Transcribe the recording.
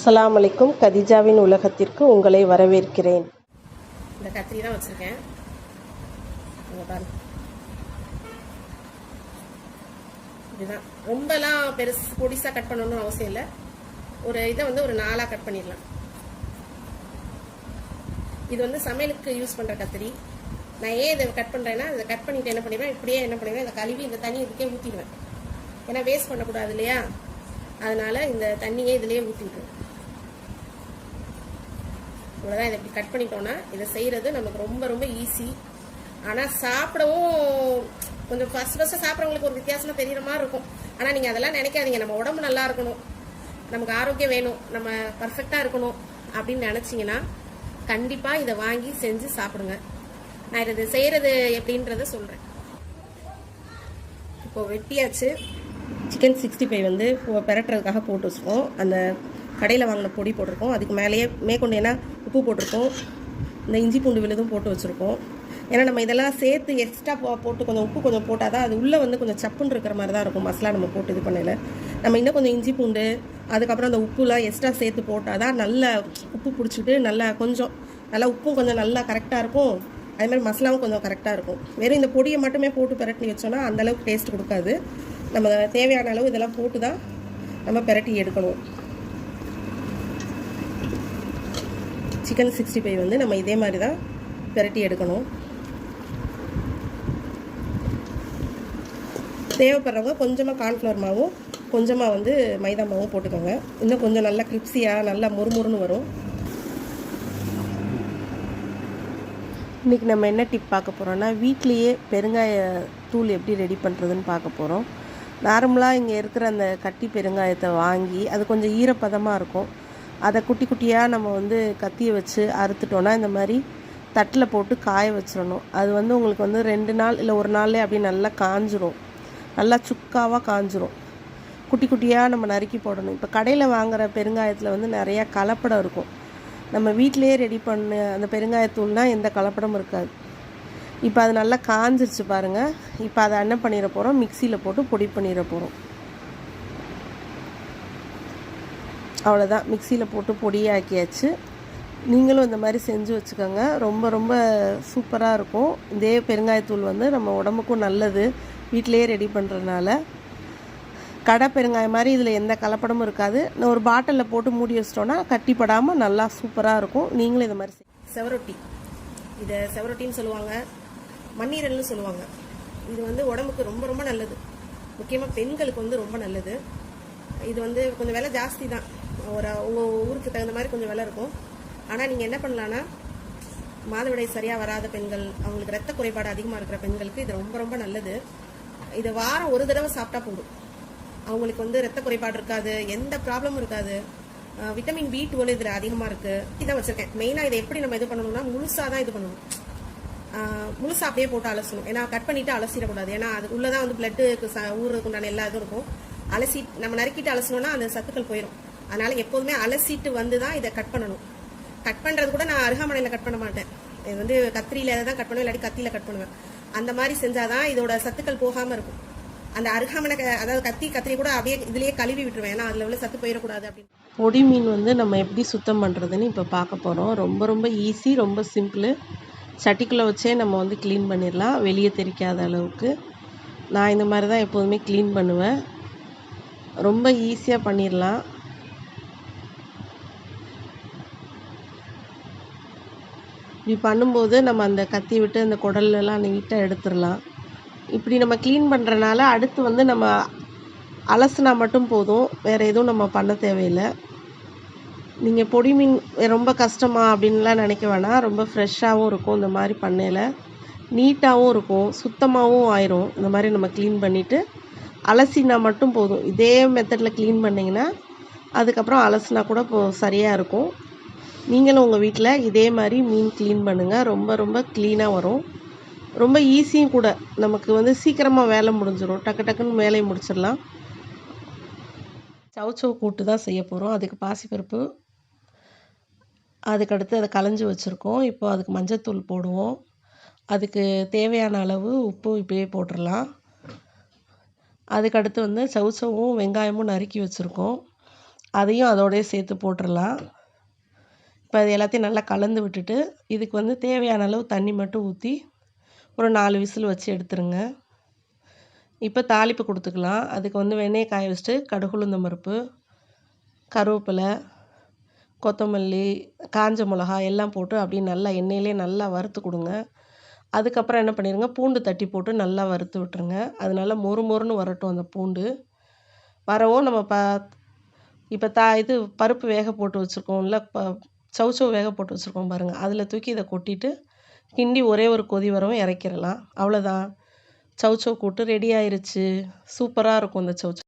அஸ்ஸலாமு அலைக்கும். கதிஜாவின் உலகத்திற்கு உங்களை வரவேற்கிறேன். இந்த கத்திரி தான் வச்சுருக்கேன். இதுதான் ரொம்பலாம் பெருசு பொடிசாக கட் பண்ணணும்னு அவசியம் இல்லை. ஒரு இதை ஒரு 4ஆக கட் பண்ணிடலாம். இது சமையலுக்கு யூஸ் பண்ணுற கத்திரி. நான் ஏன் இதை கட் பண்ணுறேன்னா, இதை கட் பண்ணிட்டு என்ன பண்ணிடுவேன், இப்படியே என்ன பண்ணிடுவேன், இந்த கழுவி இந்த தண்ணி இதுக்கே ஊற்றிடுவேன். ஏன்னா வேஸ்ட் பண்ணக்கூடாது இல்லையா, அதனால இந்த தண்ணியே இதுலேயே ஊற்றிடுவேன். இவ்வளோதான். இதை இப்படி கட் பண்ணிட்டோன்னா இதை செய்கிறது நமக்கு ரொம்ப ரொம்ப ஈஸி. ஆனால் சாப்பிடவும் கொஞ்சம் ஃபஸ்ட்டு சாப்பிட்றவங்களுக்கு ஒரு வித்தியாசமாக தெரிகிற மாதிரி இருக்கும். ஆனால் நீங்கள் அதெல்லாம் நினைக்காதீங்க. நம்ம உடம்பு நல்லா இருக்கணும், நமக்கு ஆரோக்கியம் வேணும், நம்ம பர்ஃபெக்டாக இருக்கணும் அப்படின்னு நினச்சிங்கன்னா கண்டிப்பாக இதை வாங்கி செஞ்சு சாப்பிடுங்க. நான் இதை செய்கிறது எப்படின்றத சொல்கிறேன். இப்போது வெட்டியாச்சு. சிக்கன் 65 பெரட்டுறதுக்காக போட்டு வச்சுருக்கோம். அந்த கடையில் வாங்கின பொடி போட்டிருக்கோம். அதுக்கு மேலேயே மேற்கொண்டு ஏன்னா உப்பு போட்டிருக்கோம், இந்த இஞ்சி பூண்டு விழுதும் போட்டு வச்சுருக்கோம். ஏன்னா நம்ம இதெல்லாம் சேர்த்து எக்ஸ்ட்ரா போட்டு கொஞ்சம் உப்பு கொஞ்சம் போட்டால் தான் அது உள்ளே கொஞ்சம் சப்புன்னு இருக்கிற மாதிரி தான் இருக்கும். மசாலா நம்ம போட்டு இது பண்ணல. நம்ம இன்னும் கொஞ்சம் இஞ்சி பூண்டு அதுக்கப்புறம் அந்த உப்புலாம் எக்ஸ்ட்ரா சேர்த்து போட்டால் தான் நல்லா உப்பு பிடிச்சிட்டு நல்லா உப்பும் கொஞ்சம் நல்லா கரெக்டாக இருக்கும். அதேமாதிரி மசாலாவும் கொஞ்சம் கரெக்டாக இருக்கும். வெறும் இந்த பொடியை மட்டுமே போட்டு பெரட்டி வச்சோன்னா அந்தளவுக்கு டேஸ்ட் கொடுக்காது. நம்ம தேவையான அளவு இதெல்லாம் போட்டு தான் நம்ம பெரட்டி எடுக்கணும். சிக்கன் 65 நம்ம இதே மாதிரி தான் பெரட்டி எடுக்கணும். தேவைப்படுறவங்க கொஞ்சமாக கார்ன்ஃப்ளவர் மாவும் கொஞ்சமாக மைதா மாவும் போட்டுக்கோங்க. இன்னும் கொஞ்சம் நல்லா கிரிப்ஸியாக நல்லா முறுமுறுன்னு வரும். இன்றைக்கி நம்ம என்ன டிப் பார்க்க போகிறோன்னா, வீட்லேயே பெருங்காய தூள் எப்படி ரெடி பண்ணுறதுன்னு பார்க்க போகிறோம். நார்மலாக இங்கே இருக்கிற அந்த கட்டி பெருங்காயத்தை வாங்கி அது கொஞ்சம் ஈரப்பதமாக இருக்கும். அதை குட்டி குட்டியாக நம்ம கத்தியை வச்சு அறுத்துட்டோன்னா இந்த மாதிரி தட்டில் போட்டு காய வச்சிடணும். அது உங்களுக்கு 2 நாள் இல்லை 1 நாள்லேயே அப்படியே நல்லா காஞ்சிரும். நல்லா சுக்காவாக காஞ்சிரும். குட்டி குட்டியாக நம்ம நறுக்கி போடணும். இப்போ கடையில் வாங்குகிற பெருங்காயத்தில் நிறையா கலப்படம் இருக்கும். நம்ம வீட்டிலையே ரெடி பண்ண அந்த பெருங்காயத்தூள்னால் எந்த கலப்படமும் இருக்காது. இப்போ அது நல்லா காஞ்சிருச்சு பாருங்கள். இப்போ அதை என்ன பண்ணிட போகிறோம், மிக்சியில் போட்டு பொடி பண்ணிட போகிறோம். அவ்வளோதான், மிக்சியில் போட்டு பொடியாக்கியாச்சு. நீங்களும் இந்த மாதிரி செஞ்சு வச்சுக்கோங்க. ரொம்ப ரொம்ப சூப்பராக இருக்கும். இதே பெருங்காயத்தூள் நம்ம உடம்புக்கும் நல்லது. வீட்டிலையே ரெடி பண்ணுறதுனால கடை பெருங்காயம் மாதிரி இதில் எந்த கலப்படமும் இருக்காது. ஒரு பாட்டிலில் போட்டு மூடி வச்சிட்டோன்னா கட்டிப்படாமல் நல்லா சூப்பராக இருக்கும். நீங்களும் இந்த மாதிரி செவரொட்டி, இதை செவரொட்டின்னு சொல்லுவாங்க, மண்ணீரல்னு சொல்லுவாங்க. இது உடம்புக்கு ரொம்ப ரொம்ப நல்லது. முக்கியமாக பெண்களுக்கு ரொம்ப நல்லது. இது கொஞ்சம் விலை ஜாஸ்தி தான். உங்கள் ஊருக்கு தகுந்த மாதிரி கொஞ்சம் விலை இருக்கும். ஆனால் நீங்கள் என்ன பண்ணலான்னா, மாதவிடை சரியாக வராத பெண்கள், அவங்களுக்கு ரத்த குறைபாடு அதிகமாக இருக்கிற பெண்களுக்கு இது ரொம்ப ரொம்ப நல்லது. இதை வாரம் ஒரு தடவை சாப்பிட்டா போதும். அவங்களுக்கு ரத்த குறைபாடு இருக்காது, எந்த ப்ராப்ளமும் இருக்காது. விட்டமின் B12 இதில் அதிகமாக இருக்குது. இதான் வச்சுருக்கேன். மெயினாக இதை எப்படி நம்ம இது பண்ணணும்னா, முழுசாக தான் இது பண்ணணும். முழுசாக அப்படியே போட்டு அலசணும். ஏன்னா கட் பண்ணிவிட்டு அலசிடக்கூடாது. ஏன்னா அது உள்ளே தான் பிளட்டுக்கு ஊறுறதுக்கு உண்டான எல்லா இதுவும் இருக்கும். நம்ம நறுக்கிட்டு அலசணும்னா அந்த சத்துக்கள் போயிடும். அதனால் எப்போதுமே அலசிட்டு தான் இதை கட் பண்ணணும். கட் பண்ணுறது கூட நான் அருகாமனையில் கட் பண்ண மாட்டேன். இது கத்திரியில் தான் கட் பண்ணுவேன், இல்லாட்டி கத்தியில் கட் பண்ணுவேன். அந்த மாதிரி செஞ்சாதான் இதோட சத்துக்கள் போகாமல் இருக்கும். அந்த அருகாமனை அதாவது கத்திரி கூட அப்படியே இதுலேயே கழுவி விட்டுருவேன். ஏன்னா அதில் உள்ள சத்து போயிடக்கூடாது அப்படின்னு. பொடி மீன் நம்ம எப்படி சுத்தம் பண்ணுறதுன்னு இப்போ பார்க்க போகிறோம். ரொம்ப ரொம்ப ஈஸி, ரொம்ப சிம்பிள். சட்டிக்குள்ளே வச்சே நம்ம க்ளீன் பண்ணிடலாம், வெளியே தெரிக்காத அளவுக்கு. நான் இந்த மாதிரி தான் எப்போதுமே க்ளீன் பண்ணுவேன். ரொம்ப ஈஸியாக பண்ணிடலாம். இப்படி பண்ணும்போது நம்ம அந்த கத்தி விட்டு அந்த குடல்லாம் நீட்டாக எடுத்துடலாம். இப்படி நம்ம க்ளீன் பண்ணுறனால அடுத்து நம்ம அலசினா மட்டும் போதும், வேறு எதுவும் நம்ம பண்ண தேவையில்லை. நீங்கள் பொடி மீன் ரொம்ப கஷ்டமா அப்படின்லாம் நினைக்க வேணாம். ரொம்ப ஃப்ரெஷ்ஷாகவும் இருக்கும். இந்த மாதிரி பண்ணையில் நீட்டாகவும் இருக்கும், சுத்தமாகவும் ஆயிரும். இந்த மாதிரி நம்ம க்ளீன் பண்ணிவிட்டு அலசினா மட்டும் போதும். இதே மெத்தடில் க்ளீன் பண்ணிங்கன்னா அதுக்கப்புறம் அலசினா கூட சரியாக இருக்கும். நீங்களும் உங்கள் வீட்டில் இதே மாதிரி மீன் க்ளீன் பண்ணுங்கள். ரொம்ப ரொம்ப க்ளீனாக வரும். ரொம்ப ஈஸியும் கூட. நமக்கு சீக்கிரமாக வேலை முடிஞ்சிடும். டக்கு டக்குன்னு வேலையை முடிச்சிடலாம். சவுச்சவு கூட்டு தான் செய்ய போகிறோம். அதுக்கு பாசிப்பருப்பு, அதுக்கடுத்து அதை களைஞ்சி வச்சுருக்கோம். இப்போ அதுக்கு மஞ்சத்தூள் போடுவோம். அதுக்கு தேவையான அளவு உப்பு இப்படியே போட்டுடலாம். அதுக்கடுத்து சவுச்சவும் வெங்காயமும் நறுக்கி வச்சுருக்கோம். அதையும் அதோடய சேர்த்து போட்டுடலாம். இப்போ அது எல்லாத்தையும் நல்லா கலந்து விட்டுட்டு இதுக்கு வந்து தேவையான அளவு தண்ணி மட்டும் ஊற்றி ஒரு 4 விசில் வச்சு எடுத்துருங்க. இப்போ தாளிப்பு கொடுத்துக்கலாம். அதுக்கு வந்து வெண்ணெயை காய வச்சுட்டு கடுகு உளுந்தம் பருப்பு, கருவேப்பிலை, கொத்தமல்லி, காஞ்ச மிளகா எல்லாம் போட்டு அப்படியே நல்லா எண்ணெயிலே நல்லா வறுத்து கொடுங்க. அதுக்கப்புறம் என்ன பண்ணிடுங்க, பூண்டு தட்டி போட்டு நல்லா வறுத்து விட்டுருங்க. அது நல்லா மொறு மொறுன்னு வரட்டும் அந்த பூண்டு. வரவும் நம்ம இப்போ இது பருப்பு வேக போட்டு வச்சுருக்கோம்ல, சௌசௌ வேக போட்டு வச்சுருக்கோம் பாருங்கள், அதில் தூக்கி இதை கொட்டிட்டு கிண்டி ஒரே ஒரு கொதி வரவும் இறக்கிடலாம். அவ்வளோதான், சௌசௌ கூட்டு ரெடி ஆயிருச்சு. சூப்பராக இருக்கும் இந்த சௌசௌ.